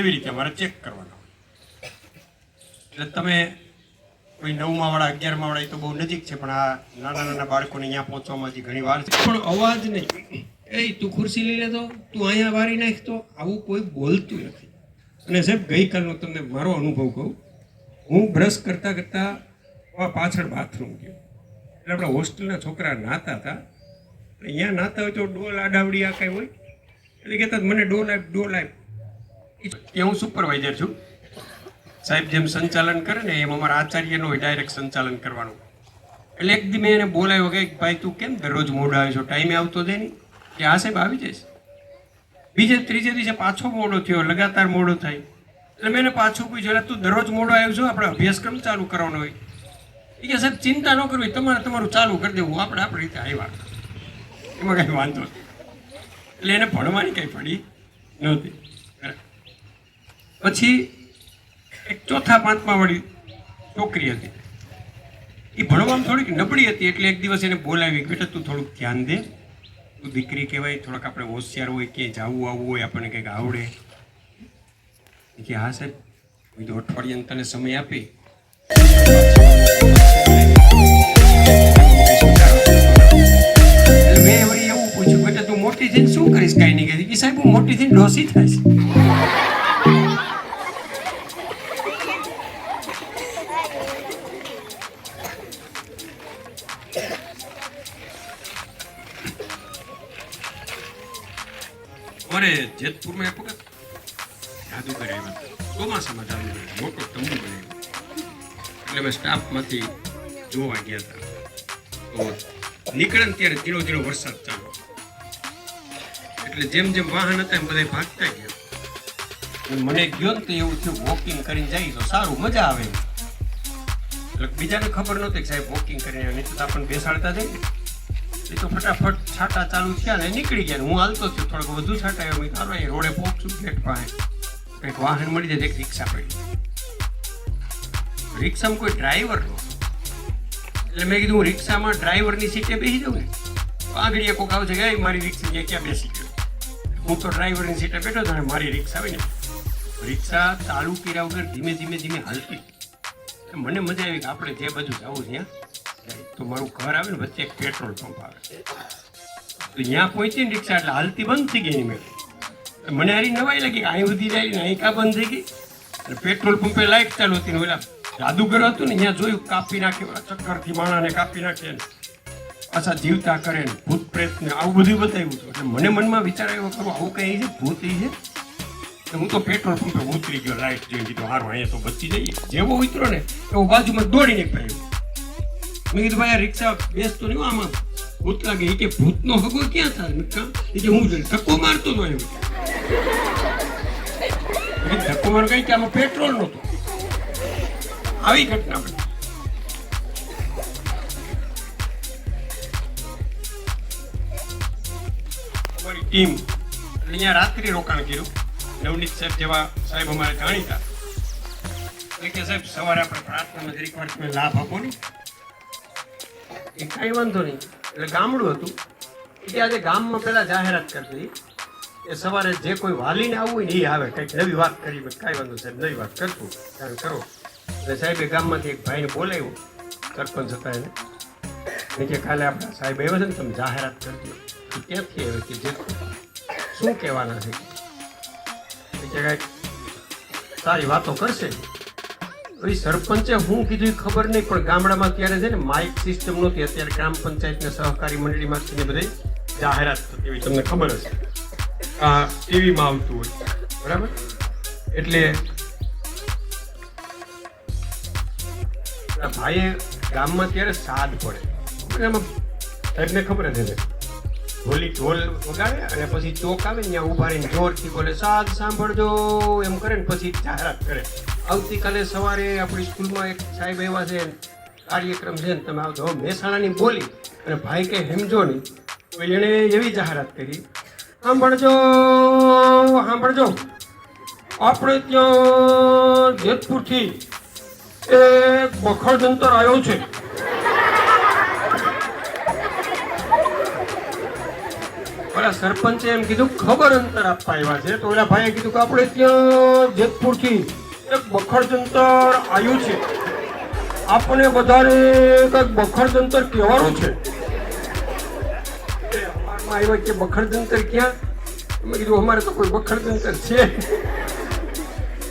એવી રીતે અમારે ચેક કરવાનો. એટલે તમે કોઈ 9મા વાળા 11મા વાળા એ તો બહુ નજીક છે, પણ આ નાના નાના બાળકોને અહીંયા પહોંચવામાં હજી ઘણી વાર છે. પણ અવાજ નહીં, એ તું ખુરશી લઈ લેતો, તું અહીંયા વારી નાખતો, આવું કોઈ બોલતું નથી. અને સાહેબ ગઈકાલનો તમને મારો અનુભવ કહું. હું બ્રશ કરતાં કરતાં પાછળ બાથરૂમ ગયો, એટલે આપણા હોસ્ટેલના છોકરા નાતા હતા. અહીંયા નાતા હોય તો ડોલ આડાવડી આ કાંઈ હોય, એટલે કહેતા મને ડોલ આપ. એ હું સુપરવાઇઝર છું. સાહેબ જેમ સંચાલન કરે ને એમ અમારા આચાર્યનો હોય ડાયરેક્ટ સંચાલન કરવાનું. એટલે એક દી મેં એને બોલાવ્યો કે ભાઈ તું કેમ દરરોજ મોડો આવે છો, ટાઈમે આવતો દે નહીં. કે હા સાહેબ આવી જઈશ. ત્રીજે દિવસે પાછો મોડો થયો, લગાતાર મોડો થાય. એટલે મેં એને પાછું પૂછ્યું, એટલે તું દરરોજ મોડો આવ્યો છો, આપણે અભ્યાસક્રમ ચાલુ કરવાનો હોય. એ કે સાહેબ ચિંતા ન કરવી, તમારું ચાલુ કરી દેવું, આપણે આપણી રીતે આવ્યા, એમાં કંઈ વાંધો નથી. એટલે એને ભણવાની કંઈ પડી નહોતી. પછી એક 4થા 5મા વાળી છોકરી હતી, એ ભણવામાં થોડીક નબળી હતી. એટલે એક દિવસ એને બોલાવી, બેટા તું થોડુંક ધ્યાન દે, તું દીકરી કહેવાય, થોડાક આપણે હોશિયાર હોય, કે જવું આવવું હોય, આપણને કંઈક આવડે. કે હા સાહેબ, હું તો અઠવાડિયાને તને સમય આપી. મેં વળી એવું પૂછ્યું, બેટા તું મોટી થઈને શું કરીશ? કાંઈ નહીં કહેતી. કે સાહેબ હું મોટી થઈને ડોસી થઈશ. અમારે જેતપુરમાં એક વખત જાદુગર આવ્યા હતા, ચોમાસામાં જાદુગર, મોટો તંબુ બનાવ્યો. એટલે અમે સ્ટાફમાંથી જોવા ગયા હતા. તો નીકળે ને ત્યારે ધીરો ધીરો વરસાદ ચાલુ. એટલે જેમ જેમ વાહન હતા એમ બધા ભાગતા ગયા. મને ગયો ને તો એવું થયું વોકિંગ કરીને જાય તો સારું, મજા આવે. એટલે બીજાને ખબર નહોતી કે સાહેબ વોકિંગ કરીને, નહીં તો આપણને બેસાડતા જાય ને. એ તો ફટાફટ છાંટા ચાલુ થયા ને નીકળી ગયા. હું હાલતો થયો, થોડોક વધુ છાંટા આવ્યો. મેં સારો એ રોડે પહોંચું ગેટ પાસે કંઈક વાહન મળી જાય, એક રિક્ષા પડી. રિક્ષામાં કોઈ ડ્રાઈવર નહોતો. એટલે મેં કીધું હું રિક્ષામાં ડ્રાઈવરની સીટે બેસી જાઉં ને. આગળ એક કોક આવશે કે મારી રિક્ષા ક્યાં બેસી ગયો. હું તો ડ્રાઈવરની સીટે બેઠો હતો ને મારી રિક્ષા હોય ને, રિક્ષા ચાલુ કર્યા વગર ધીમે ધીમે હાલતી. મને મજા આવી કે આપણે જે બાજુ જવું ત્યાં. તો મારું ઘર આવે ને વચ્ચે એક પેટ્રોલ પંપ આવે, તો ત્યાં પહોંચી ને રિક્ષા એટલે હાલતી બંધ થઈ ગઈ. મને હારી નવાઈ લાગી કે અહીં સુધી જાય ને અહીં કા બંધ થઈ ગઈ. અને પેટ્રોલ પંપે લાઇટ ચાલુ હતી ને ઓલા જાદુગર હતું ને ત્યાં જોયું કાપી નાખે, ચક્કરથી માણાને કાપી નાખે ને પાછા જીવતા કરે ને ભૂત પ્રેત ને આવું બધું બતાવ્યું હતું. એટલે મને મનમાં વિચાર આવ્યો ખરો આવું કંઈ છે, ભૂત છે. હું તો પેટ્રોલ પંપે ઉતરી ગયો, લાઇટ જોઈ કીધું હારું અહીંયા તો બચી જઈએ. જેવો ઉતરો ને એવો બાજુમાં દોડીને પાડ્યો. મેં કીધું ભાઈ આ રિક્ષા બેસતો નહીં, આમાં ભૂત લાગે. એ કે ભૂતનો હગો ક્યાં થાય? એ કે હું ધક્કો મારતો હતો એવું. ધક્કો મારો કઈ કે આમાં પેટ્રોલ નહોતું. આવી ઘટના બની. અમારી ટીમ અહીંયા રાત્રિ રોકાણ કર્યું. નવનીત સાહેબ જેવા સાહેબ અમારે જાણીતા. એટલે કે સાહેબ સવારે આપણે પ્રાર્થનામાં જરીક વાર તમે લાભ આપો ને. એ કાંઈ વાંધો નહીં. એટલે ગામડું હતું એટલે આજે ગામમાં પહેલાં જાહેરાત કરતી એ સવારે જે કોઈ વાલીને આવવું હોય ને એ આવે, કંઈક નવી વાત કરી. કાંઈ વાંધો સાહેબ, નવી વાત કરશું, કારણ કરો. એટલે સાહેબે ગામમાંથી એક ભાઈને બોલાવ્યો, સરપંચ હતા એને. કે કાલે આપણા સાહેબ આવ્યા છે ને, તમે જાહેરાત કરજો. ક્યાંથી આવે કે જે શું કહેવાના છે, કે કાંઈક સારી વાતો કરશે. એ સરપંચે હું કીધું એ ખબર નહીં, પણ ગામડામાં ત્યારે છે ને માઇક સિસ્ટમ નહોતી. અત્યારે ગ્રામ પંચાયતને સહકારી મંડળીમાંથી બધે જાહેરાત થતી હોય, તમને ખબર હશે. આ ટીવીમાં આવતું હોય, બરાબર. એટલે ભાઈએ ગામમાં ત્યારે સાદ પડે, એમાં સાહેબને ખબર જ છે. ઢોલ વગાડે અને પછી ચોક આવે ને ત્યાં ઉભા રહીને જોરથી બોલે સાદ સાંભળજો એમ કરે ને પછી જાહેરાત કરે. આવતીકાલે સવારે આપણી સ્કૂલમાં એક સાહેબ એવા છે, કાર્યક્રમ છે ને, તમે આવજો. મહેસાણાની બોલી અને ભાઈ કે સમજો નહીં તો એણે એવી જાહેરાત કરી, સાંભળજો આપણે ત્યાં જેતપુરથી એક બખડ જંતર આવ્યો છે. ઓલા સરપંચે એમ કીધું ખબર અંતર આપવા આવ્યા છે. તો ઓલા ભાઈએ કીધું કે આપણે ત્યાં જેતપુરથી એક બખડજંતર આવ્યું છે, આપણે બધાને કંઈક બખડજંતર કહેવાનું છે. અમારમાં આવ્યા કે બખડજંતર ક્યાં? મેં કીધું અમારે તો કોઈ બખડજંતર છે.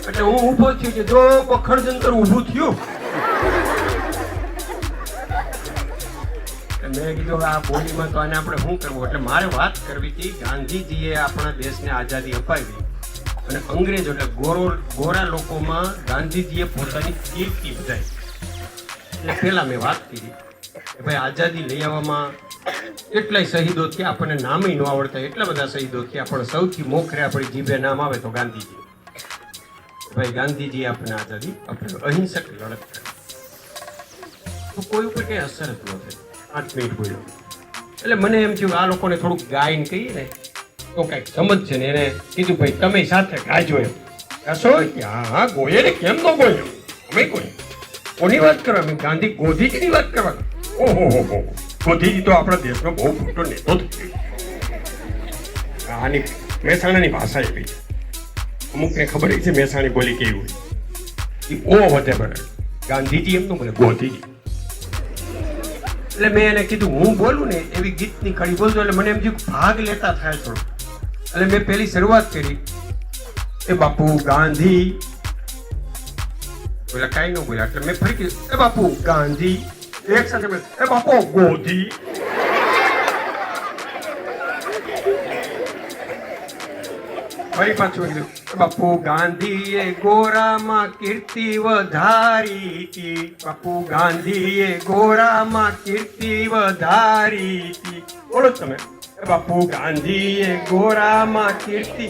એટલે હું ઊભો થયો કે જો બખડજંતર ઊભું થયું, મેં કીધું આ બોલીમાં તો આને આપણે શું કરવું. એટલે મારે વાત કરવી હતી, ગાંધીજીએ આપણા દેશને આઝાદી અપાવી અને અંગ્રેજો એટલે ગોરા લોકોમાં ગાંધીજીએ પોતાની કીર્તિ વધારી. એટલે પહેલા મેં વાત કરી કે ભાઈ આઝાદી લઈ આવવામાં એટલાય શહીદો થયા, આપણને નામે ન આવડતા એટલા બધા શહીદો થયા, પણ સૌથી મોખરે આપણી જીભે નામ આવે તો ગાંધીજી. ભાઈ ગાંધીજીએ આપણને આઝાદી અપાવી, અહિંસક લડત કરી, તો કોઈ ઉપર કઈ અસર જ ન થઈ. 8 મિનિટ બોલ્યો એટલે મને એમ થયું આ લોકોને થોડુંક ગાઈને કહીએ ને તો કંઈક સમજ છે ને. એને કીધું ભાઈ તમે સાથે ગાજો એમ. કશો કે હા ગોયે ને કેમ ન ગોયો, અમે કોઈ કોની વાત કરવા? અમે ગાંધી ગોધીજીની વાત કરવા. ઓહો ગોધીજી તો આપણા દેશનો બહુ મોટો નેતો થયો. આની મહેસાણાની ભાષા એવી, અમુકને ખબર છે મહેસાણી બોલી કેવી હોય, ઓ વધે બરાબર. ગાંધીજી એમ ન બોલે, ગોધીજી. એટલે મેં એને કીધું હું બોલું ને એવી ગીતની કડી બોલતો, એટલે મને એમ થયું ભાગ લેતા થાય થોડો. એટલે મેં પહેલી શરૂઆત કરી એ બાપુ ગાંધી, બોલા કાંઈ ન બોલ્યા. એટલે મેં ફરી કીધું એ બાપુ ગાંધી, એક સાથે એ બાપુ ગોધી. ફરી પાછું કીધું બાપુ ગાંધીએ ગોરામાં કીર્તિ વધારી હતી, બાપુ ગાંધીએ ગોરામાં કીર્તિ વધારી હતી. બોલો તમે બાપુ ગાંધીએ ગોરામાં કીર્તિ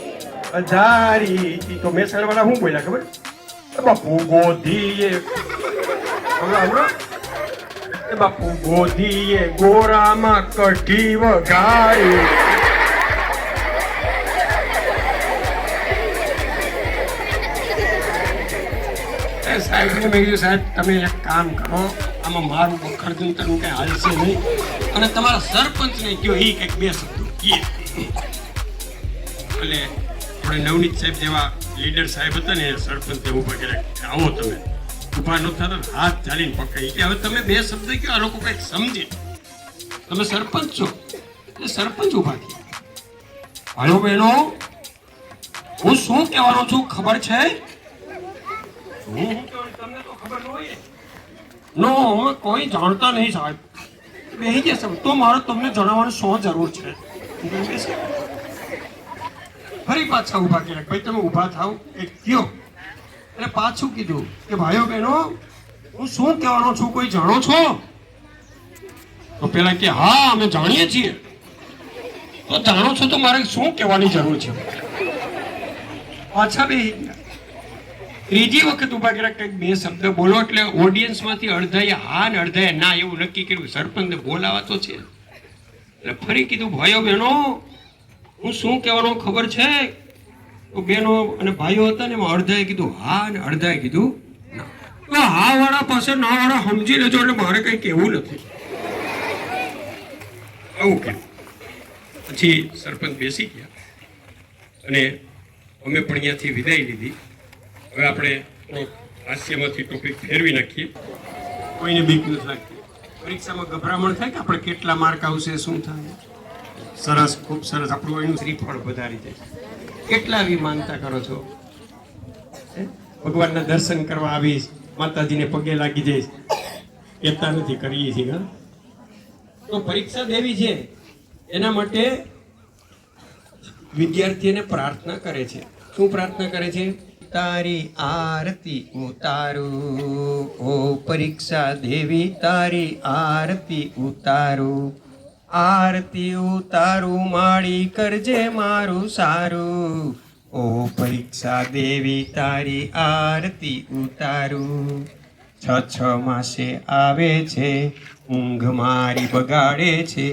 વધારી હતી. તો મહેસાણા વાળા શું બોલ્યા ખબર? બાપુ ગોધીએ, બાપુ ગોધીએ ગોરામાં કઢી વઘારી. સાહેબને મેં કીધું સાહેબ તમે એક કામ કરો, આમાં મારું બખડજંતરનું કંઈ હાલશે નહીં, અને તમારા સરપંચને કહો એ કંઈક 2 શબ્દો કહે. એટલે આપણે નવનીત સાહેબ જેવા લીડર સાહેબ હતા ને, સરપંચ ઊભા કર્યા, આવો તમે. ઊભા ન થતા હાથ ચાલીને પકડી કે હવે તમે 2 શબ્દ કહો, આ લોકો કંઈક સમજે. તમે સરપંચ છો એટલે સરપંચ ઊભા થયા. ભાઈઓ બહેનો, હું શું કહેવાનો છું ખબર છે? તમને તો ખબર ન હોય નો, અમે કોઈ જાણતા નહીં સાહેબ. બેહી જશે તો મારે તમને જણાવવાની શું જરૂર છે? ફરી પાછા ઊભા કર્યા, ભાઈ તમે ઊભા થાવ એક કયો. એટલે પાછું કીધું કે ભાઈઓ બહેનો હું શું કહેવાનો છું કોઈ જાણો છો? તો પેલા કે હા અમે જાણીએ છીએ. તો જાણો છો તો મારે શું કહેવાની જરૂર છે? પાછા બેહી ગયા. ત્રીજી વખત ઉભા કર્યા, કંઈક 2 શબ્દ બોલો. એટલે ઓડિયન્સમાંથી અડધાએ હા ને અડધાએ ના એવું નક્કી કર્યું, સરપંચને બોલાવા તો છે. એટલે ફરી કીધું ભાઈઓ બહેનો હું શું કહેવાનો ખબર છે? તો બહેનો અને ભાઈઓ હતા ને એમાં અડધાએ કીધું હા ને અડધાએ કીધું ના. હા વાળા પાસે ના વાળા સમજી લેજો, એટલે મારે કંઈ કહેવું નથી. આવું કીધું. પછી સરપંચ બેસી ગયા અને અમે પણ અહીંયાથી વિદાય લીધી. હવે આપણે હાસ્યમાંથી ટોપિક ફેરવી નાખીએ. કોઈને બીક નથી લાગતી. પરીક્ષામાં ગભરામણ થાય કે આપણે કેટલા માર્ક આવશે, શું થાય? સરસ, ખૂબ સરસ. આપણું એનું શ્રીફળ વધારી જાય. કેટલા આવી માનતા કરો છો? ભગવાનના દર્શન કરવા આવીશ, માતાજીને પગે લાગી જઈશ, કહેતા નથી, કરીએ છીએ. તો પરીક્ષા દેવી છે એના માટે વિદ્યાર્થીને પ્રાર્થના કરે છે. શું પ્રાર્થના કરે છે? તારી આરતી ઉતારું, ઓ પરીક્ષા દેવી તારી આરતી ઉતારું, આરતી ઉતારું માળી કરજે મારું સારું, ઓ પરીક્ષા દેવી તારી આરતી ઉતારું. 6 માસે આવે છે, ઊંઘ મારી બગાડે છે,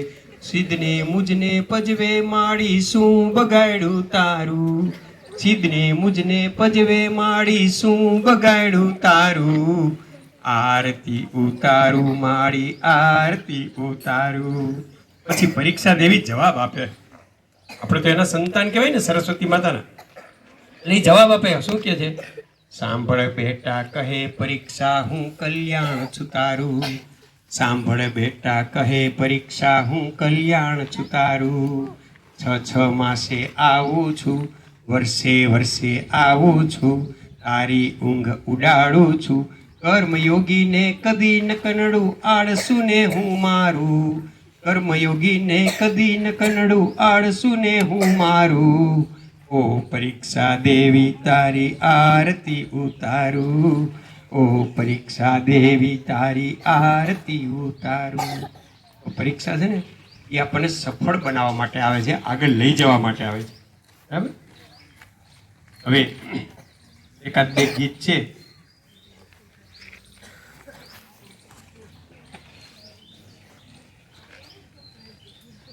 સિદ્ધને મુજને પજવે માળી શું બગાડ્યું તારું, સિદ્ધને મુજને પજવે માળી શું બગાડ્યું તારું, આરતી ઉતારું માળી આરતી ઉતારું. પછી પરીક્ષા દેવી જવાબ આપે, આપણે તો એના સંતાન કહેવાય ને, સરસ્વતી માતાના. એટલે એ જવાબ આપે, શું કે છે? સાંભળ બેટા કહે પરીક્ષા હું કલ્યાણ છું તારું. સાંભળ બેટા કહે પરીક્ષા હું કલ્યાણ છું તારું. 6 માસે આવું છું, વર્ષે વર્ષે આવું છું, તારી ઊંઘ ઉડાડું છું. કર્મયોગીને કદી ન કનડું, આળસુને હું મારું. કર્મયોગીને કદી ન કનડું, આળસુને હું મારું. ઓ પરીક્ષા દેવી તારી આરતી ઉતારું. ઓ પરીક્ષા દેવી તારી આરતી ઉતારું. પરીક્ષા છે ને એ આપણને સફળ બનાવવા માટે આવે છે, આગળ લઈ જવા માટે આવે છે. બરાબર. હવે એકાદ બે ગીત છે.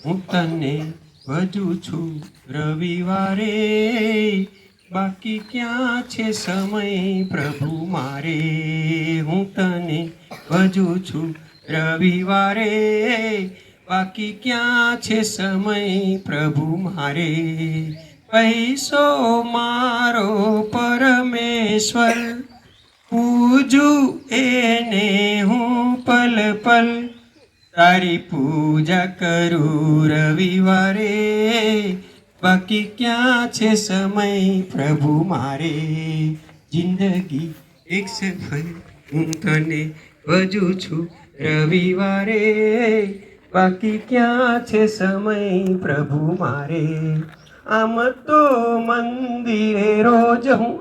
હું તને ભજું છું રવિવારે, બાકી ક્યાં છે સમય પ્રભુ મારે. હું તને ભજું છું રવિવારે, બાકી ક્યાં છે સમય પ્રભુ મારે. પૈસો મારો પરમેશ્વર, પૂજું એને હું પલ પલ. તારી પૂજા કરું રવિવારે, બાકી ક્યાં છે સમય પ્રભુ મારે. જિંદગી એક સફર, હું તને ભજું છું રવિવારે, બાકી ક્યાં છે સમય પ્રભુ મારે. આમ તો મંદિરે રોજ હું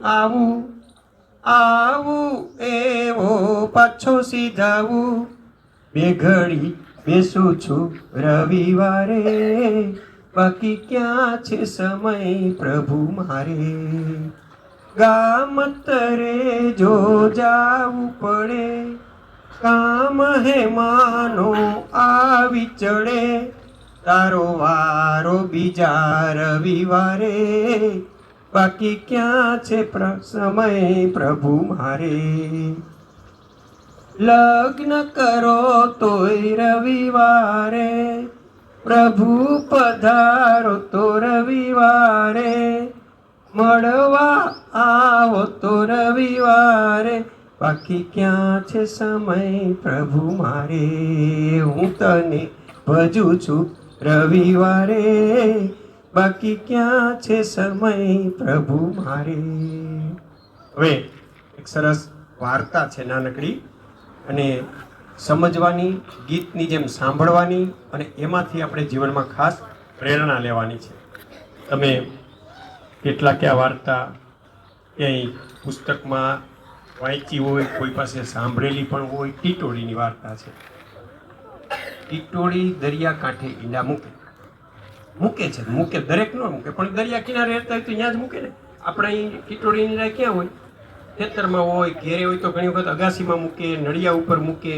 આવું એવો પાછો સીધાવું. બે ઘડી બેસું છું રવિવારે, બાકી ક્યાં છે સમય પ્રભુ મારે. ગામતરે જો જાવું પડે, કામ હે માનો આવી ચડે. તારો વારો બીજા રવિવારે, બાકી ક્યાં છે સમય પ્રભુ મારે. લગ્ન કરો તોય રવિવારે, પ્રભુ પધારો તો રવિવારે. મળવા આવો તો રવિવારે, બાકી ક્યાં છે સમય પ્રભુ મારે. હું તને ભજું છું રવિવારે, બાકી ક્યાં છે સમય પ્રભુ મારે. હવે એક સરસ વાર્તા છે નાનકડી, અને સમજવાની, ગીતની જેમ સાંભળવાની, અને એમાંથી આપણે જીવનમાં ખાસ પ્રેરણા લેવાની છે. તમે કેટલાક આ વાર્તા ક્યાંય પુસ્તકમાં વાંચી હોય, કોઈ પાસે સાંભળેલી પણ હોય. ટીટોળીની વાર્તા છે. ટીટોળી દરિયા કાંઠે ઈંડા મૂકે છે. દરેક ન મૂકે, પણ દરિયા કિનારે રહેતા હોય તો ત્યાં જ મૂકે ને. આપણે અહીં ટીટોળી ઈંડા ક્યાં હોય? ખેતરમાં હોય, ઘેરે હોય તો ઘણી વખત અગાસીમાં મૂકે, નળિયા ઉપર મૂકે.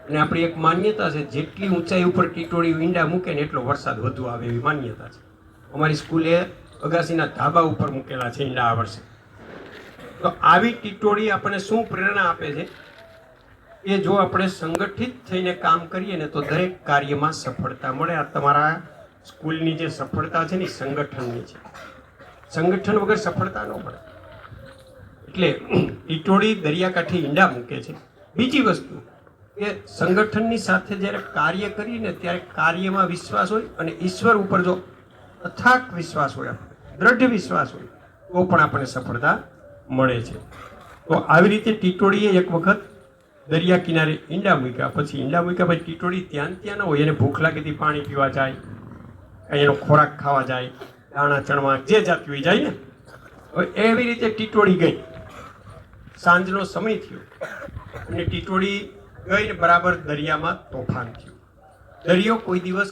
અને આપણી એક માન્યતા છે, જેટલી ઊંચાઈ ઉપર ટીટોળી ઈંડા મૂકે ને એટલો વરસાદ વધુ આવે, એવી માન્યતા છે. અમારી સ્કૂલે અગાસીના ધાબા ઉપર મૂકેલા છે ઈંડા આ વર્ષે. તો આવી ટીટોળી આપણને શું પ્રેરણા આપે છે એ જો આપણે સંગઠિત થઈને કામ કરીએ ને તો દરેક કાર્યમાં સફળતા મળે. આ તમારા સ્કૂલની જે સફળતા છે ને એ સંગઠનની છે. સંગઠન વગર સફળતા ન મળે. એટલે ટીટોળી દરિયાકાંઠે ઈંડા મૂકે છે. બીજી વસ્તુ કે સંગઠનની સાથે જ્યારે કાર્ય કરીને ત્યારે કાર્યમાં વિશ્વાસ હોય, અને ઈશ્વર ઉપર જો અથાક વિશ્વાસ હોય, દ્રઢ વિશ્વાસ હોય, તો પણ આપણને સફળતા મળે છે. તો આવી રીતે ટીટોળીએ એક વખત દરિયા કિનારે ઈંડા મૂક્યા. પછી ટીટોળી ત્યાં ન હોય, એને ભૂખ લાગી પાણી પીવા જાય, એનો ખોરાક ખાવા જાય, દાણા ચણવા જે જાતી હોય જાય ને. હવે એવી રીતે ટીટોળી ગઈ. સાંજનો સમય થયો અને ટીટોળી ગઈ ને બરાબર દરિયામાં તોફાન થયું. દરિયો કોઈ દિવસ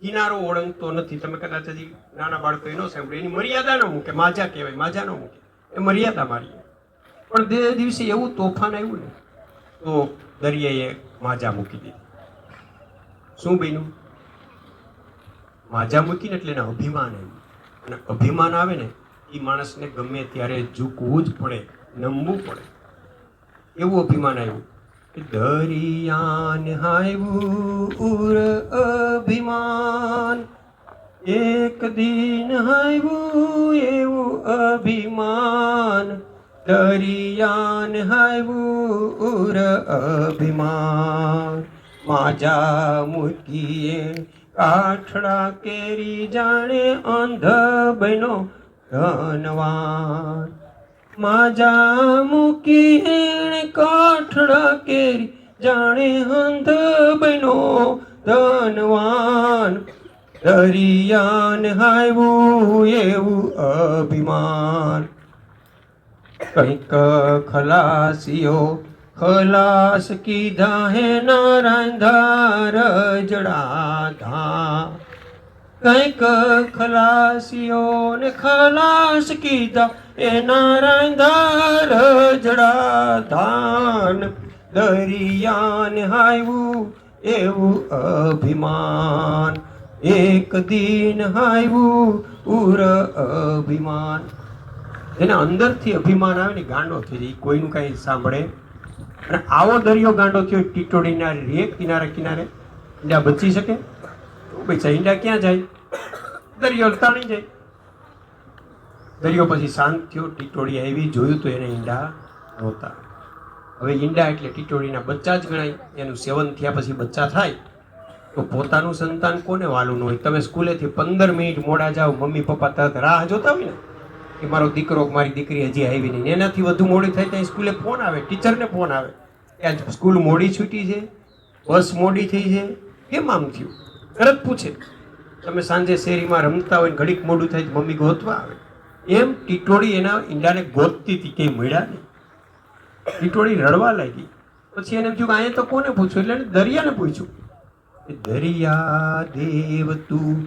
કિનારો ઓળંગતો નથી. તમે કદાચ હજી નાના બાળકો એનો સાંભળ્યું, એની મર્યાદા ન મૂકે. માજા કહેવાય, માજા ન મૂકે, એ મર્યાદા મારી. પણ તે દિવસે એવું તોફાન આવ્યું ને તો દરિયાએ માજા મૂકી દીધી. શું બન્યું? માજા મૂકીને એટલે એને અભિમાન આવ્યું. અને અભિમાન આવે ને એ માણસને ગમે ત્યારે ઝૂકવું જ પડે, નમવું પડે. એવું અભિમાન આવ્યું. દરિયાન હાયવું અભિમાન, એક દિન આવ્યું એવું અભિમાન, દરિયાન આવ્યું ઉર અભિમાન. માજા મૂકીએ કાઠડા કેરી, જાણે અંધ બનો ધનવાન. માજા મૂકીએ કાઠડા કેરી, જાણે અંધ બનો ધનવાન. દરિયાન આવ્યું એવું અભિમાન. કંઈક ખલાસીઓ ખલાસ કીધા હે નારાયણ રજડા. કંઈક ખલાસીઓને ખલાસ કીધા એ નારાયણ રજડા ધાન. દરિયાન આવ્યું એવું અભિમાન, એક દિન આવ્યું ઉર અભિમાન. એને અંદરથી અભિમાન આવે ને ગાંડો થઈ જાય, કોઈનું કાંઈ સાંભળે. અને આવો દરિયો ગાંડો થયો ટીટોડીના રે કિનારે કિનારે. ઈંડા બચી શકે? પૈસા ઈંડા ક્યાં જાય? દરિયો તાણી જાય. દરિયો પછી શાંત થયો, ટીટોડી આવી, જોયું તો એને ઈંડા નહોતા. હવે ઈંડા એટલે ટીટોડીના બચ્ચા જ ગણાય. એનું સેવન થયા પછી બચ્ચા થાય તો પોતાનું સંતાન કોને વાલું ન હોય? તમે સ્કૂલેથી 15 મિનિટ મોડા જાઓ, મમ્મી પપ્પા તરત રાહ જોતા હોય ને કે મારો દીકરો મારી દીકરી હજી આવી નહીં. એનાથી વધુ મોડી થાય ત્યાં સ્કૂલે ફોન આવે, ટીચરને ફોન આવે કે આજ સ્કૂલ મોડી છૂટી છે, બસ મોડી થઈ છે, કેમ આમ થયું? તરત પૂછે. તમે સાંજે શેરીમાં રમતા હોય ઘડીક મોડું થાય મમ્મી ગોતવા આવે. એમ ટીટોડી એના ઈંડાને ગોતતી હતી, કંઈ મળ્યા નહીં. ટીટોડી રડવા લાગી. પછી એને થયું કે અહીંયા તો કોને પૂછ્યું? એટલે એને દરિયાને પૂછ્યું. દરિયા દેવ તું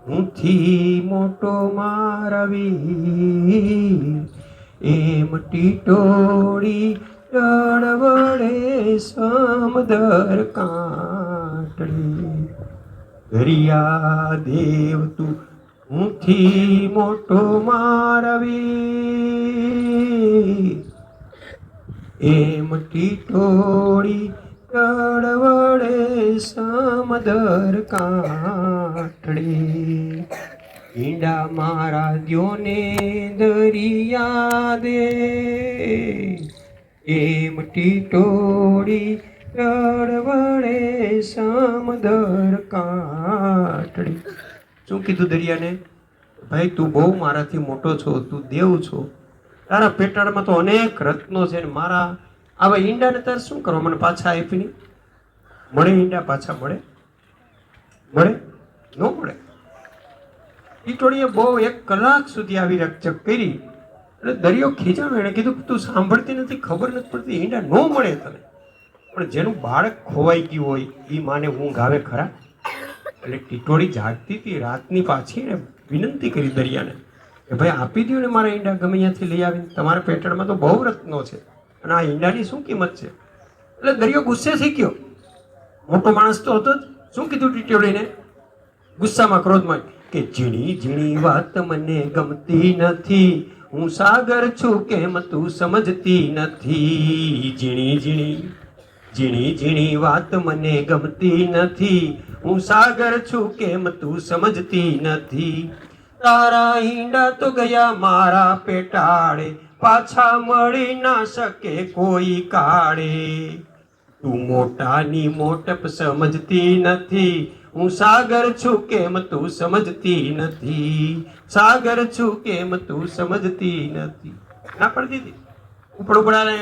હુંથી મોટો મારા વીર, એમ ટીટોડી રડવડે સમદર કાંઠે. દરિયા દેવ તું હુંથી મોટો મારા વીર, એમ ટીટોડી રડવડે સમદર કાંઠે. ઈંડા મારા દ્યોને દરિયા દે, એમ ટીટોડી રડવડે સમદર કાંઠે. શું કીધું દરિયાને? ભાઈ તું બહુ મારાથી મોટો છો, તું દેવ છો, તારા પેટાળમાં તો અનેક રત્નો છે ને મારા આવા ઈંડાને તારે શું કરો? મને પાછા આપી નહીં મળે? ઈંડા પાછા મળે? મળે? ન મળે. ટીટોડીએ બહુ 1 કલાક સુધી આવી રકચક કરી એટલે દરિયો ખીજાણો. એણે કીધું તું સાંભળતી નથી, ખબર નથી પડતી, ઈંડા ન મળે તને. પણ જેનું બાળક ખોવાઈ ગયું હોય એ માને ઊંઘ આવે ખરા? એટલે ટીટોડી જાગતી હતી રાતની પાછી એને વિનંતી કરી દરિયાને કે ભાઈ આપી દો ને મારા ઈંડા, ગમે ત્યાંથી લઈ આવીને. તમારા પેટણમાં તો બહુ રત્નો છે અને આ ઈંડાની શું કિંમત છે? એટલે દરિયો ગુસ્સે થઈ ગયો. મોટો માણસ તો હતો જ. શું કીધું ટીટોડીને ગુસ્સામાં ક્રોધમાં કે ઝીણી ઝીણી વાત મને ગમતી નથી, હું સાગર છું કેમ તું સમજતી નથી. ઝીણી ઝીણી ઝીણી ઝીણી વાત મને ગમતી નથી, હું સાગર છું કેમ તું સમજતી નથી. તારા ઈંડા તો ગયા મારા પેટાળે, પાછા મળી ના શકે કોઈ કાળે. તું મોટાની મોટપ સમજતી નથી, હું સાગર છું કેમ તું સમજતી નથી. સાગર છું કેમ તું સમજતી નથી. ના પડી દીધી. ઉપડ ઉપડાને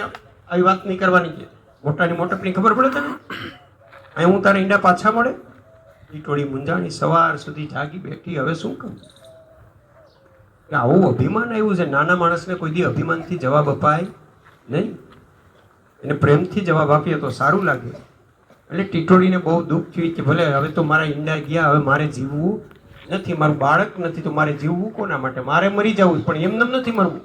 આવી વાત નહીં કરવાની છે. મોટાની મોટપની ખબર પડે તને? અહીં હું તારા ઈંડા પાછા મળે? ટીટોડી મૂંઝાણી, સવાર સુધી જાગી બેઠી. હવે શું કરું? કે આવું અભિમાન આવ્યું છે. નાના માણસને કોઈ દી અભિમાનથી જવાબ અપાય નહીં. એને પ્રેમથી જવાબ આપીએ તો સારું લાગે. એટલે ટીટોડીને બહુ દુઃખ થયું કે ભલે હવે તો મારા ઈંડા ગયા, હવે મારે જીવવું નથી, મારું બાળક નથી તો મારે જીવવું કોના માટે? મારે મરી જવું, પણ એમને નથી મરવું.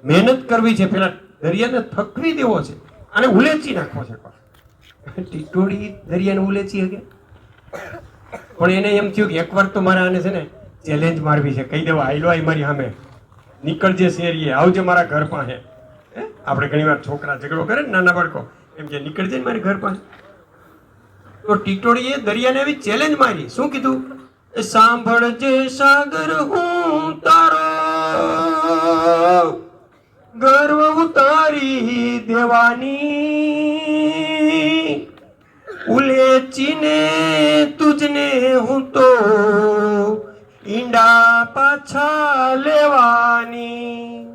મહેનત કરવી છે, પેલા દરિયાને થકવી દેવો છે અને ઉલેચી નાખવો છે. ટીટોડી દરિયાને ઉલેચી શકે? પણ એને એમ થયું કે એકવાર તો મારે આને છે ને ચેલેન્જ મારવી છે. કહી દેવા આયલો આઈ મારી સામે, નીકળજે શેરીએ, આવજે મારા ઘર પાસે. આપણે ઘણી વાર છોકરા ઝઘડો કરે ને નાના બાળકો, એમ કે નીકળજે ને મારી ઘર પાસે. તો ટીટોડીએ દરિયાને એવી ચેલેન્જ મારી. શું કીધું? સાંભળજે સાગર હું તારો ગર્વ ઉતારી દેવાની, ઉલેચીને તુજને હું તો ઈંડા પાછા લેવાની.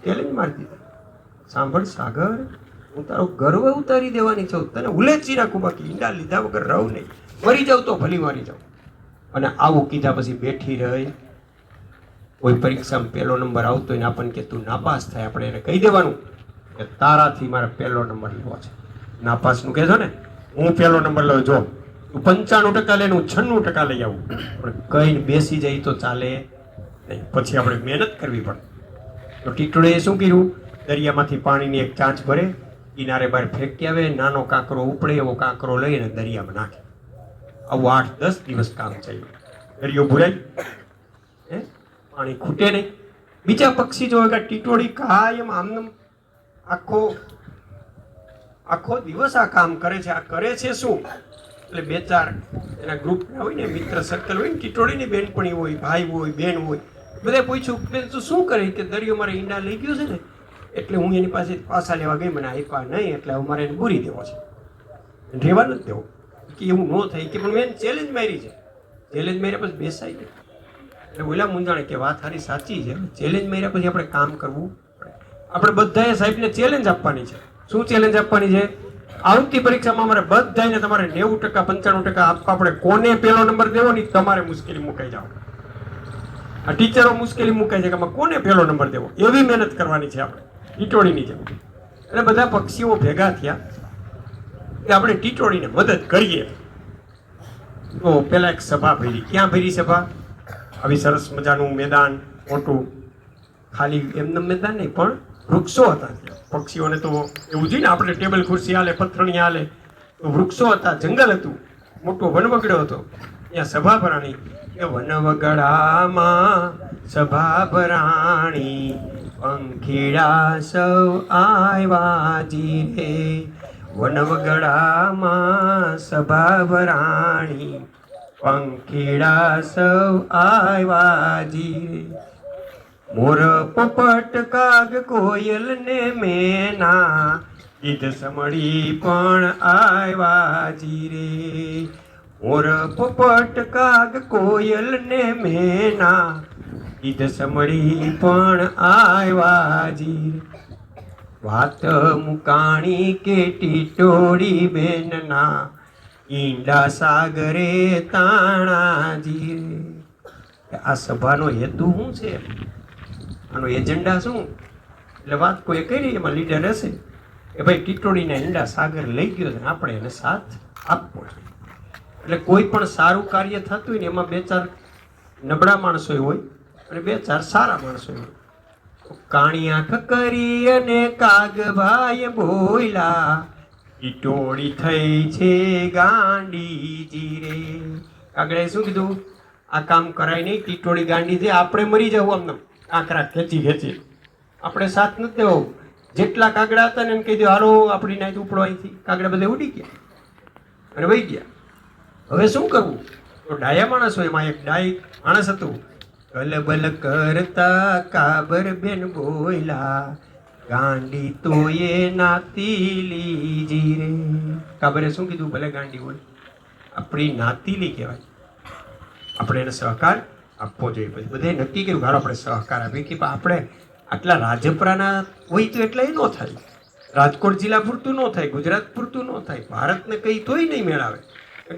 ચેલેન્જ મારી દીધી. સાંભળ સાગર, હું તારો ગર્વ ઉતારી દેવાની છું, તને ઉલેચી નાખું, બાકી ઈંડા લીધા વગર રહું નહીં. મરી જાવ તો ભલી મારી જાવ. અને આવું કીધા પછી બેઠી રહી. કોઈ પરીક્ષામાં પહેલો નંબર આવતો હોય ને આપણને કે તું નાપાસ થાય, આપણે એને કહી દેવાનું કે તારાથી મારે પહેલો નંબર લેવો છે. નાપાસનું કહેશો ને, હું પહેલો નંબર લઉં, જો તું 95% લે, હું 96% લઈ આવું. પણ કહીને બેસી જાય તો ચાલે નહીં, પછી આપણે મહેનત કરવી પડે. તો ટીટોળીએ શું કર્યું? દરિયામાંથી પાણીની એક ચાંચ ભરે, કિનારે બહાર ફેંકી આવે, નાનો કાંકરો ઉપડે એવો કાંકરો લઈને દરિયામાં નાખે. આવું 8-10 દિવસ કામ ચાલ્યું. દરિયો ભૂરાય, પાણી ખૂટે નહીં. બીજા પક્ષી જો કે ટીટોળી કાયમ આમ આખો દિવસ આ કામ કરે છે. આ કરે છે શું? એટલે 2-4 એના ગ્રુપ હોય ને, મિત્ર સર્કલ હોય ને, ટીટોળીની બેનપણી હોય, ભાઈ હોય, બેન હોય, બધે પૂછ્યું બેન તું શું કરે? કે દરિયો મારે ઈંડા લઈ ગયો છે ને, એટલે હું એની પાસે પાછા લેવા ગઈ, મને આપ્યા નહીં, એટલે હવે મારે એને બુરી દેવો છે, રહેવા નથી દેવો. કે એવું ન થાય કે પણ મેં ચેલેન્જ મારી છે. ચેલેન્જ માર્યા પછી બેસાઈ ગઈ. એટલે બોલ્યા મૂંઝાણે કે વાત સારી સાચી છે, ચેલેન્જ માર્યા પછી આપણે કામ કરવું પડે. આપણે બધાએ સાહેબને ચેલેન્જ આપવાની છે. શું ચેલેન્જ આપવાની છે? આવતી પરીક્ષામાં અમારે બધાને તમારે 90% 95% આપવા. આપણે કોને પહેલો નંબર દેવો ને તમારે મુશ્કેલી મુકાઈ જાવ. આ ટીચરો મુશ્કેલી મુકાય છે કે આમાં કોને પહેલો નંબર દેવો, એવી મહેનત કરવાની છે આપણે ટીટોળીની જેમ. એટલે બધા પક્ષીઓ ભેગા થયા કે આપણે ટીટોળીને મદદ કરીએ. તો પેલા એક સભા ભરી. ક્યાં ભરી સભા? આવી સરસ મજાનું મેદાન, મોટું, ખાલી એમનું મેદાન નહીં પણ વૃક્ષો હતા. પક્ષીઓને તો એવું જોઈએ ને, આપણે ટેબલ ખુરશી હાલે, પથરણી હાલે, તો વૃક્ષો હતા, જંગલ હતું, મોટો વનવગડો હતો. ત્યાં સભા ભરાણી. કે વનવગડામાં સભા ભરાણી, પંખીડા સૌ આવ્યા જી રે. વનવગડામાં સભા ભરાણી, પંખીડા સૌ આવ્યા જી રે. મોર પોપટ કાગ કોયલ ને મેના, ગીત સમળી પણ આવ્યા જી રે. મોર પોપટ કાગ કોયલ ને મેના, ગીત સમળી પણ આવ્યા જી રે. વાત મુકાણી કે ટીટોળી બેનના, ઈંડા સાગરે તાણાજી રે. આ સભાનો હેતુ શું છે? આનો એજન્ડા શું? એટલે વાત કોઈ કરી, એમાં લીડર હશે કે ભાઈ ટીટોળીના ઈંડા સાગર લઈ ગયો છે, આપણે એને સાથ આપવો છે. એટલે કોઈ પણ સારું કાર્ય થતું હોય ને, એમાં 2-4 નબળા માણસો હોય અને 2-4 સારા માણસો હોય. કાણી આંખ કરી અને કાગભાઈ બોલ્યા, ટીટોળી થઈ છે ગાંડીજી રે. કાગડાએ શું કીધું? આ કામ કરાય નહીં, ટીટોળી ગાંડી છે, આપણે મરી જવું આમને આંકરા ખેંચી ખેંચી. આપણે સાથ નથી દેવો. જેટલા કાગડા હતા ને એને કહી દો હાલો આપણી નાઈટ ઉપડો અહીંથી. કાગડા બધા ઉડી ગયા અને વહી ગયા. હવે શું કરવું? તો ડાયા માણસ હોય. એમાં એક ડાય માણસ હતું. કલબલ કરતા કાબર બેન બોલ્યા, ગાંડી તો એ નાતીલી જી રે. કાબરે શું કીધું? ભલે ગાંડી હોય, આપણી નાતીલી કહેવાય, આપણે એને સહકાર આપવો જોઈએ. પછી બધે નક્કી કર્યું હાલો આપણે સહકાર આપીએ. કે આપણે આટલા રાજપરાના હોય તો એટલે એ ન થાય, રાજકોટ જિલ્લા પૂરતું ન થાય, ગુજરાત પૂરતું ન થાય, ભારતને કંઈ તોય નહીં મેળાવે.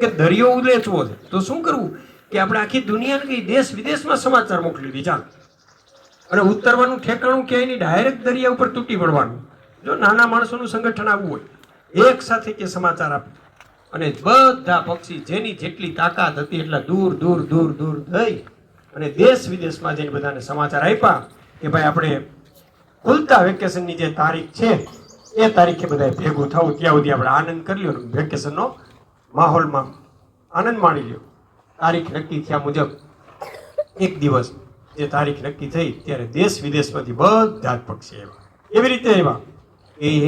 કે દરિયો ઉલેચવો છે તો શું કરવું? કે આપણે આખી દુનિયાને કઈ દેશ વિદેશમાં સમાચાર મોકલી દી ચાલ. અને ઉતરવાનું ઠેકાણું ક્યાંય નહીં, ડાયરેક્ટ દરિયા ઉપર તૂટી પડવાનું. જો નાના માણસોનું સંગઠન આવવું હોય, એક સાથે કે સમાચાર આપે. અને બધા પક્ષી જેની જેટલી તાકાત હતી એટલા દૂર દૂર દૂર દૂર થઈ અને દેશ વિદેશમાં જઈને બધાને સમાચાર આપ્યા કે ભાઈ આપણે ખુલતા વેકેશનની જે તારીખ છે એ તારીખે બધા ભેગું થવું, ત્યાં સુધી આપણે આનંદ કરી લ્યો, વેકેશનનો માહોલમાં આનંદ માણી લ્યો. તારીખ નક્કી થયા મુજબ એક દિવસ જે તારીખ નક્કી થઈ ત્યારે દેશ વિદેશમાંથી બધા જ પક્ષી આવ્યા. એવી રીતે આવ્યા.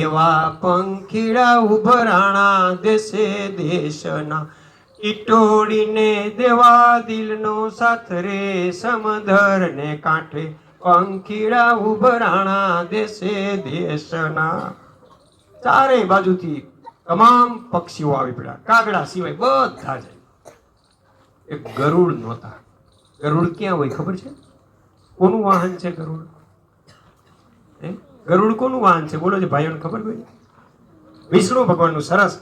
એવા પંખીડા ઉભરાણા દેશે દેશના, ઈટોડીને દેવા દિલનો સાથ રે, સમદર ને કાંઠે પંખીડા ઉભરાણા દેશે દેશના. ચારે બાજુથી તમામ પક્ષીઓ આવી પડ્યા, કાગડા સિવાય બધા જ. એક ગરુડ નહોતા. ગરુડ ક્યાં હોય ખબર છે? કોનું વાહન છે ગરુડ? ગરુડ કોનું વાહન છે બોલો છે ભાઈઓને ખબર હોય? વિષ્ણુ ભગવાનનું. સરસ.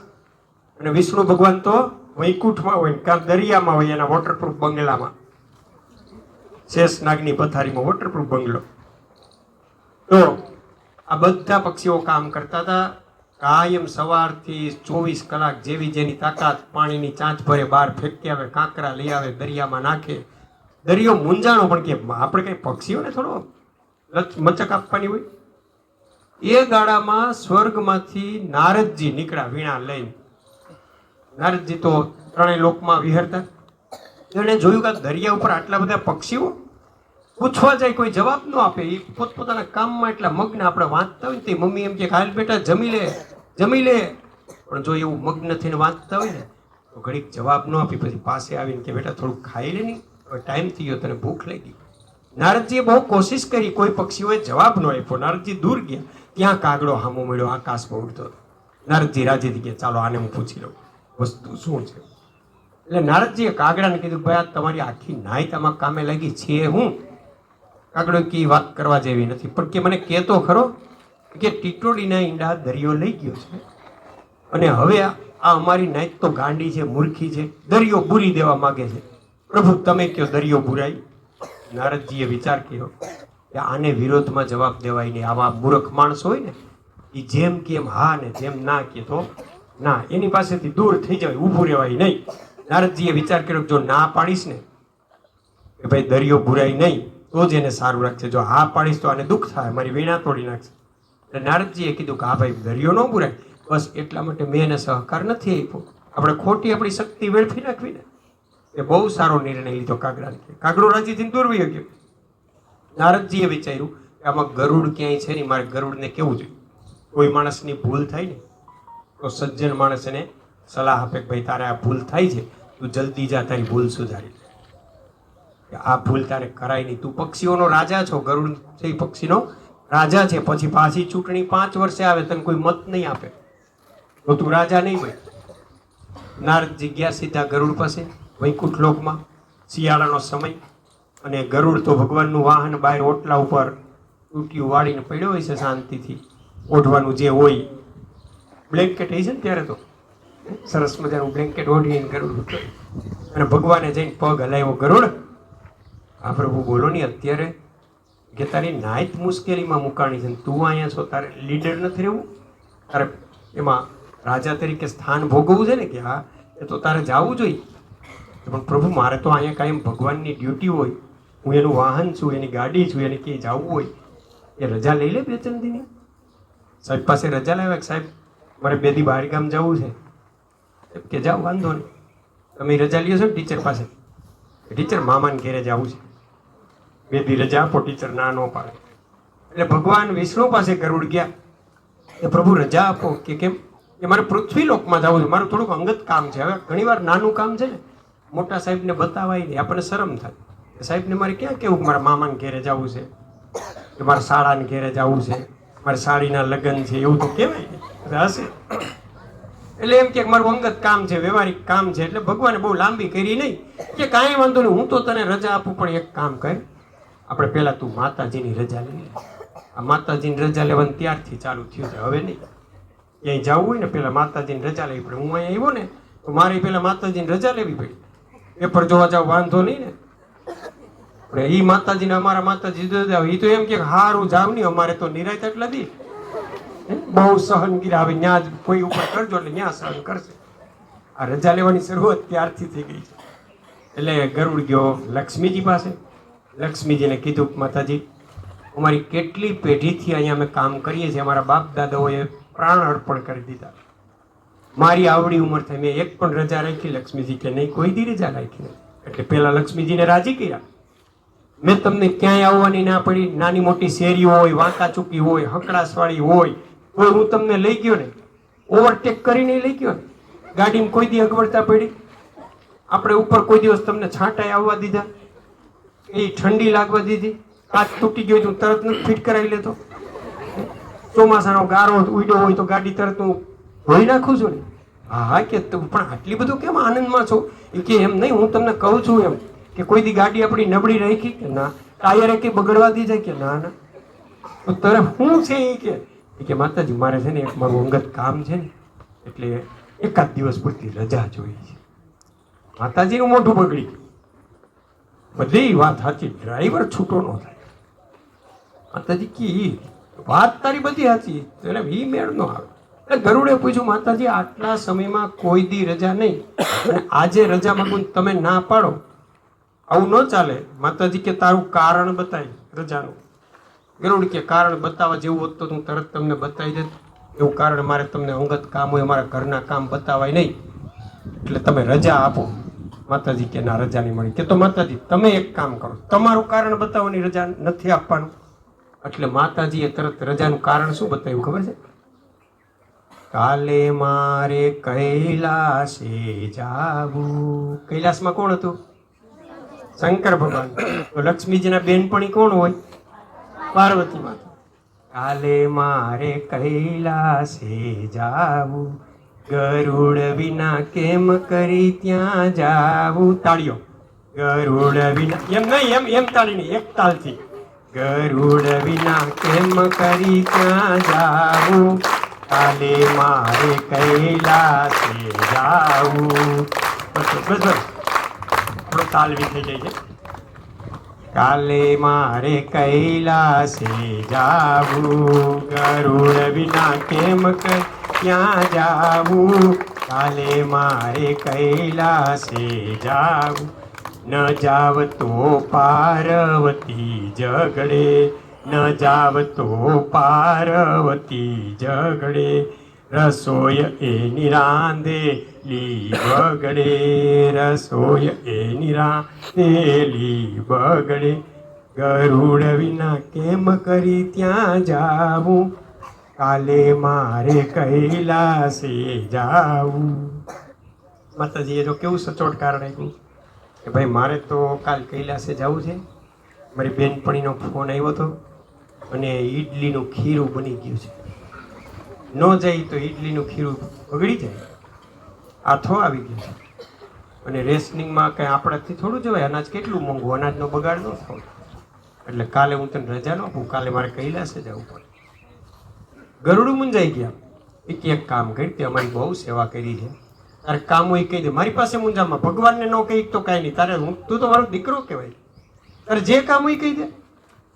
અને વિષ્ણુ ભગવાન તો વૈકુંઠમાં હોય, કાં દરિયામાં હોય, એના વોટરપ્રૂફ બંગલામાં, શેષનાગની પથારીમાં વોટરપ્રૂફ બંગલો. તો આ બધા પક્ષીઓ કામ કરતા હતા કાયમ. સવારથી 24 કલાક જેવી જેની તાકાત, પાણીની ચાંચ ભરે, બહાર ફેંકી આવે, કાંકરા લઈ આવે, દરિયામાં નાખે. દરિયો મૂંઝાણો પણ કે આપણે કઈ પક્ષીઓને થોડો મચક આપવાની હોય. એ ગાળામાં સ્વર્ગમાંથી નારદજી નીકળ્યા વીણા લઈને. નારદજી તો ત્રણેય લોકમાં વિહરતા. એણે જોયું કે દરિયા ઉપર આટલા બધા પક્ષીઓ, પૂછવા જાય કોઈ જવાબ ન આપે. એ પોતપોતાના કામમાં એટલા મગ્ન. આપણે વાંચતા હોય ને તે મમ્મી એમ કે હાલ બેટા જમી લે જમી લે, પણ જો એવું મગ્ન થઈને વાંચતા હોય ને તો ઘડીક જવાબ ન આપી, પછી પાસે આવીને કે બેટા થોડુંક ખાઈ લે, નહીં હવે ટાઈમ થઈ ગયો, તને ભૂખ લાગી. નારદજીએ બહુ કોશિશ કરી, કોઈ પક્ષીઓએ જવાબ ન આપ્યો. નારદજી દૂર ગયા, ત્યાં કાગડો હામો મળ્યો, આકાશમાં ઉડતો. નારદજી રાજી થઈ ગયા, ચાલો આને હું પૂછી લઉં વસ્તુ શું છે. એટલે નારદજીએ કાગડાને કીધું, ભાઈ આ તમારી આખી નાઈટ આમાં કામે લાગી છે હું? કાગડો કે વાત કરવા જેવી નથી, પણ કે મને કહેતો ખરો કે ટીટોડીના ઈંડા દરિયો લઈ ગયો છે, અને હવે આ અમારી નાઈટ તો ગાંડી છે, મૂર્ખી છે, દરિયો બુરી દેવા માંગે છે. પ્રભુ તમે કયો દરિયો બુરાઈ? નારદજીએ વિચાર કર્યો કે આને વિરોધમાં જવાબ દેવાય નહીં. આવા મૂર્ખ માણસો હોય ને એ જેમ કે એમ હા ને જેમ ના કે તો ના, એની પાસેથી દૂર થઈ જાય, ઊભું રહેવાય નહીં. નારદજીએ વિચાર કર્યો જો ના પાડીશ ને કે ભાઈ દરિયો બુરાય નહીં તો જ એને સારું રાખશે, જો હા પાડીશ તો આને દુઃખ થાય, મારી વીણા તોડી નાખશે. એટલે નારદજીએ કીધું કે હા ભાઈ દરિયો ન બુરાય, બસ એટલા માટે મેં એને સહકાર નથી આપ્યો. આપણે ખોટી આપણી શક્તિ વેડફી નાખવી ને. એ બહુ સારો નિર્ણય લીધો કાગડાને. કાગડો રાજીથી દૂર વહી ગયો. નારદજીએ વિચાર્યું કે આમાં ગરુડ ક્યાંય છે નહીં, મારે ગરુડને કેવું જોઈએ. કોઈ માણસની ભૂલ થાય ને તો સજ્જન માણસ એને સલાહ આપે કે ભાઈ તારે આ ભૂલ થાય છે, તું જલ્દી જા તારી ભૂલ સુધારી. આ ભૂલ તારે કરાય નહીં, તું પક્ષીઓનો રાજા છો. ગરુડ છે એ પક્ષીનો રાજા છે. પછી પાછી ચૂંટણી 5 વર્ષે આવે, તને કોઈ મત નહીં આપે તો તું રાજા નહીં હોય. નારદજી ગયા સીધા ગરુડ પાસે વૈકુંઠ લોકમાં. શિયાળાનો સમય, અને ગરુડ તો ભગવાનનું વાહન બહાર ઓટલા ઉપર ટૂંટિયું વાળીને પડ્યો હોય છે શાંતિથી. ઓઢવાનું જે હોય બ્લેન્કેટ હોય છે ને ત્યારે તો સરસ મજાનું બ્લેન્કેટ ઓઢીને ગરુડ, અને ભગવાને જઈને પગ હલાવ્યો. ગરુડ આ પ્રભુ બોલો નહીં, અત્યારે કે તારી નાઈટ મુશ્કેલીમાં મુકાણી છે, તું અહીંયા છો, તારે લીડર નથી રહેવું, તારે એમાં રાજા તરીકે સ્થાન ભોગવવું છે ને, કે હા એ તો તારે જવું જોઈએ. પણ પ્રભુ મારે તો અહીંયા કાયમ ભગવાનની ડ્યુટી હોય, હું એનું વાહન છું, એની ગાડી છું, એને ક્યાંય જવું હોય એ રજા લઈ લે 2-3 દિન. સાહેબ પાસે રજા લાવ્યા કે સાહેબ મારે 2 દી બહાર ગામ જવું છે, કે જાઓ વાંધો નહીં, તમે રજા લ્યો છો ને ટીચર પાસે, ટીચર મામાને ઘેરે જવું છે, 2 દી રજા આપો. ટીચર ના ન પાડે. એટલે ભગવાન વિષ્ણુ પાસે ગરુડ ગયા કે પ્રભુ રજા આપો. કે કેમ? કે મારે પૃથ્વી લોકમાં જવું છે, મારું થોડુંક અંગત કામ છે. હવે ઘણી વાર નાનું કામ છે ને, મોટા સાહેબને બતાવાય નહીં, આપણને શરમ થાય. સાહેબને મારે ક્યાં કેવું કે મારા મામાને ઘેરે જવું છે, કે મારા શાળાને ઘેરે જવું છે, મારા સાડીના લગ્ન છે, એવું તો કહેવાય ને હશે. એટલે એમ કે મારું અંગત કામ છે, વ્યવહારિક કામ છે. એટલે ભગવાને બહુ લાંબી કરી નહીં, કે કાંઈ વાંધો નહીં, હું તો તને રજા આપું, પણ એક કામ કર, આપણે પહેલાં તું માતાજીની રજા લઈ લે. આ માતાજીની રજા લેવાની ત્યારથી ચાલુ થયું છે, હવે નહીં. ક્યાંય જવું હોય ને પહેલાં માતાજીની રજા લેવી પડે. હું અહીંયા આવ્યો ને તો મારે પહેલાં માતાજીની રજા લેવી પડી. પેપર જોવા જાવ વાંધો નહીં ને, આપણે એ માતાજીને અમારા માતાજી જાવ, એ તો એમ કે હારું જાવ નહીં, અમારે તો નિરાયત એટલે દી બહુ સહનગીરી આવે, ત્યાં જ કોઈ ઉપર કરજો એટલે ત્યાં સહન કરશે. આ રજા લેવાની શરૂઆત ત્યારથી થઈ ગઈ છે. એટલે ગરુડ ગયો લક્ષ્મીજી પાસે. લક્ષ્મીજીને કીધું માતાજી અમારી કેટલી પેઢીથી અહીંયા અમે કામ કરીએ છીએ, અમારા બાપ દાદાઓએ પ્રાણ અર્પણ કરી દીધા, મારી આવડી ઉંમર થઈ, મેં એક પણ રજા રાખી? લક્ષ્મીજી કે નહીં, કોઈ દી રજા રાખી નથી. એટલે પેલા લક્ષ્મીજીને રાજી કર્યા. મેં તમને ક્યાંય આવવાની ના પડી, નાની મોટી શેરીઓ હોય, વાંકા ચૂકી હોય, હકડાસવાળી હોય, તો હું તમને લઈ ગયો ને, ઓવરટેક કરીને લઈ ગયો ને, ગાડીમાં કોઈ દી અગવડતા પડી? આપણે ઉપર કોઈ દિવસ તમને છાંટાઈ આવવા દીધા? એ ઠંડી લાગવા દીધી? કાચ તૂટી ગયો હું તરત નથી ફિટ કરાવી લેતો? ચોમાસાનો ગારો ઉડ્યો હોય તો ગાડી તરત હું ધોઈ નાખું છું ને. હા કે પણ આટલી બધું કેમ આનંદમાં છો? એ કે એમ નહીં, હું તમને કહું છું એમ કે કોઈ દી ગાડી આપણી નબળી રાખી કે ના? ટાયરે કે બગડવા દી જાય કે ના ના? તો તરફ શું છે એ કે માતાજી મારે છે ને એક મારું અંગત કામ છે ને એટલે એકાદ દિવસ પૂરતી રજા જોઈએ છે. માતાજીનું મોઢું બગડી ગયું. બધી વાત સાચી, ડ્રાઈવર છૂટો ન થાય. માતાજી કી વાત તારી બધી સાચી, એટલે વી મેળ નો આવે. એટલે ગરુડે પૂછ્યું માતાજી આટલા સમયમાં કોઈ દી રજા નહીં અને આજે રજા માંગું તમે ના પાડો, આવું ન ચાલે. માતાજી કે તારું કારણ બતાય રજાનું. ગરુડ કે કારણ બતાવવા જેવું હોત તો હું તરત તમને બતાવી દેત. એવું કારણ મારે તમને અંગત કામ હોય, મારા ઘરના કામ બતાવાય નહીં, એટલે તમે રજા આપો. માતાજી કે ના રજા નહીં મળી. કે તો માતાજી તમે એક કામ કરો, તમારું કારણ બતાવવાની રજા નથી આપવાનું. એટલે માતાજીએ તરત રજાનું કારણ શું બતાવ્યું ખબર છે? કાલે મારે કૈલાસે જાવું. કૈલાસમાં કોણ હતું? શંકર ભગવાન. તો લક્ષ્મીજીના બેનપણી કોણ હોય? પાર્વતી માતા. કાલે મારે કૈલાસે જાવું, ગરુડ વિના કેમ કરી ત્યાં જાવું. તાળીઓ. ગરુડ વિના એમ નહીં, એમ તાળી નહીં, એક તાલથી. ગરુડ વિના કેમ કરી ત્યાં જાવું, કાલે મારે કૈલાસે જાવું. બસ આપણો તાલવી થઈ જાય છે. કાલે મારે કૈલાસે જાવું, ગરુડ વિના કેમ ક્યાં જાવું, કાલે મારે કૈલાસે જાવું. ન જાવ તો પાર્વતી ઝઘડે, ન જાવ તો પાર્વતી ઝઘડે, રસોઈ એની રાંધેલી બગડે, રસોઈ એની રાંધેલી બગડે, ગરુડ વિના કેમ કરી ત્યાં જાવું, કાલે મારે કૈલાસે જાવું. માતાજીએ જો કેવું સચોટ કારણ આપ્યું કે ભાઈ મારે તો કાલ કૈલાસે જવું છે. મારી બેનપણીનો ફોન આવ્યો હતો અને ઈડલીનું ખીરું બની ગયું છે. ન જાય તો ઈડલીનું ખીરું બગડી જાય, આથો આવી ગયો છે. અને રેશનિંગમાં કંઈ આપણાથી થોડું જવાય, અનાજ કેટલું મોંઘું, અનાજનો બગાડ ન થાય. એટલે કાલે હું તને રજા ન આપું, કાલે મારે કૈલાસે જવું પડે. ગરુડું મૂંઝાઈ ગયા. એક કામ કરી, તે અમારી બહુ સેવા કરી છે, તારે કામ હોય કહી દે. મારી પાસે મૂંઝામાં ભગવાનને ન કહી તો કાંઈ નહીં, તારે તું તો મારો દીકરો કહેવાય, તારે જે કામ હોય કહી દે.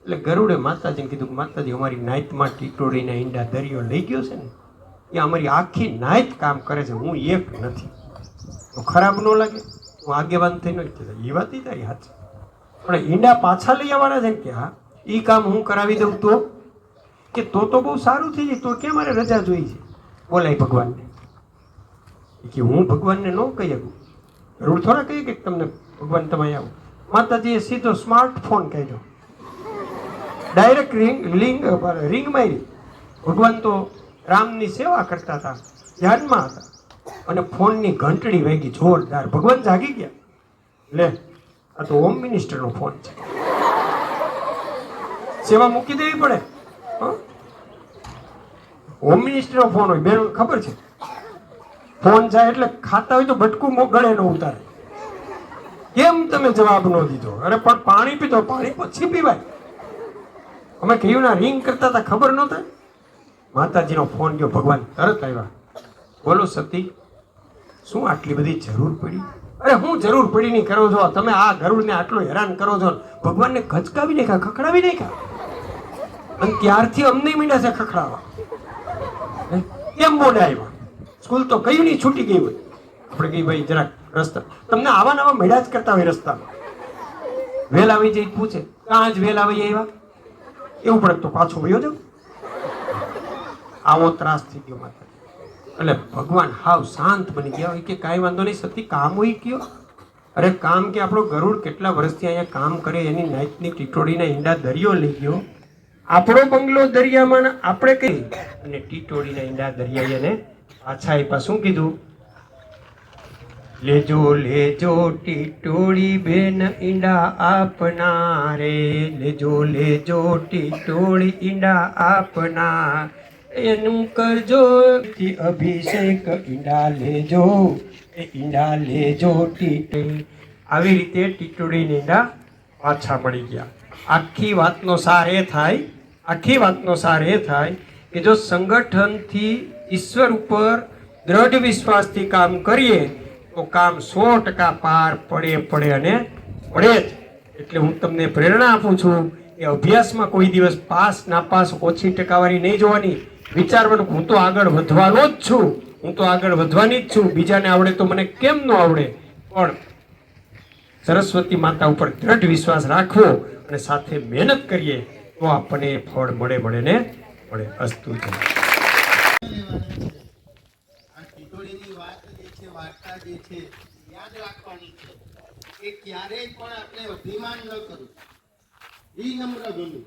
એટલે ગરુડે માતાજીને કીધું કે માતાજી અમારી નાઈટમાં ટીટોડીના ઈંડા દરિયો લઈ ગયો છે ને, એ અમારી આખી નાઈટ કામ કરે છે, હું એક નથી. તો ખરાબ ન લાગે? હું આગેવાન થઈને કીધું એ વાત તારી હાથ, પણ ઈંડા પાછા લઈ આવવાના છે કે હા એ કામ હું કરાવી દઉં તો કે તો બહુ સારું થઈ જાય. તો કેમ મારે રજા જોઈ છે? બોલાય ભગવાનને કે હું ભગવાનને ન કહી શકું. ગરુડ થોડા કહીએ કે તમને ભગવાન તમે આવો. માતાજીએ સીધો સ્માર્ટફોન કાઢ્યો, ડાયરેક્ટ રિંગ મારી. ભગવાન તો રામની સેવા કરતા હતા, ધ્યાનમાં હતા, અને ફોનની ઘંટડી વાગી જોરદાર. ભગવાન જાગી ગયા. લે આ તો હોમ મિનિસ્ટરનો ફોન છે, સેવા મૂકી દેવી પડે. હોમ મિનિસ્ટરનો ફોન હોય, બેન ખબર છે? ફોન જાય એટલે ખાતા હોય તો બટકું ગળે ન ઉતારે. કેમ તમે જવાબ ન દીધો? અરે પણ પાણી પીતો, પાણી પછી પીવાય. અમે કહ્યું ના રિંગ કરતા હતા, ખબર ન થાય. માતાજીનો ફોન ગયો, ભગવાન તરત આવ્યા. બોલો સતી, શું આટલી બધી જરૂર પડી? અરે હું જરૂર પડી નહીં કરો છો તમે, આ ગરુડને આટલો હેરાન કરો છો, ભગવાનને ખચકાવી નાખ્યા, ખખડાવી નાખ્યા, અને ત્યારથી અમને મીંડા છે ખખડાવા. કેમ મોડા આવ્યા? સ્કૂલ તો કયું નહીં છૂટી ગઈ હોય. આપણે કઈ ભાઈ જરાક રસ્તા તમને આવા નવા મેળા જ કરતા હોય રસ્તામાં. વેલ આવી જઈ પૂછે કાં જ વેલ આવી આવ્યા, એવું પડે તો પાછો વયો જાવ. આવો ત્રાસ થઈ ગયો માતાજી. એટલે ભગવાન હાવ શાંત બની ગયા હોય કે કાંઈ વાંધો નહીં સતી, કામ હોય કયો. અરે કામ કે આપણો ગરુડ કેટલા વર્ષથી અહીંયા કામ કરે, એની નાઈટની ટીટોડીના ઈંડા દરિયો લઈ ગયો. આપણો બંગલો દરિયામાં આપણે કઈ, અને ટીટોડીના ઈંડા દરિયા એને પાછા આપ્યા. શું કીધું? લેજો લેજો ટીટોળી બેન ઈંડા આપના રે, લેજો લેજો ટીટોળી ઈંડા આપના, એનું કરજો અભિષેક ઈંડા લેજો, એ ઈંડા લેજો ટીટોળી. આવી રીતે ટીટોળીના ઈંડા પાછા મળી ગયા. આખી વાતનો સાર એ થાય, આખી વાતનો સાર એ થાય કે જો સંગઠનથી ઈશ્વર ઉપર દ્રઢ વિશ્વાસથી કામ કરીએ તો કામ 100% પાર પડે અને પડે જ. એટલે હું તમને પ્રેરણા આપું છું કે અભ્યાસમાં કોઈ દિવસ પાસ નાપાસ ઓછી ટકાવારી નહીં જોવાની, વિચારવાનું હું તો આગળ વધવાનો જ છું, હું તો આગળ વધવાની જ છું, બીજાને આવડે તો મને કેમ ન આવડે. પણ સરસ્વતી માતા ઉપર દ્રઢ વિશ્વાસ રાખવો અને સાથે મહેનત કરીએ તો આપણને ફળ મળે ને મળે. અસ્તુ. ટીટોળીની વાત જે છે, વાર્તા જે છે, યાદ રાખવાની છે કે ક્યારેય પણ આપણે અભિમાન ન કરવું, વિનમ્ર બનવું.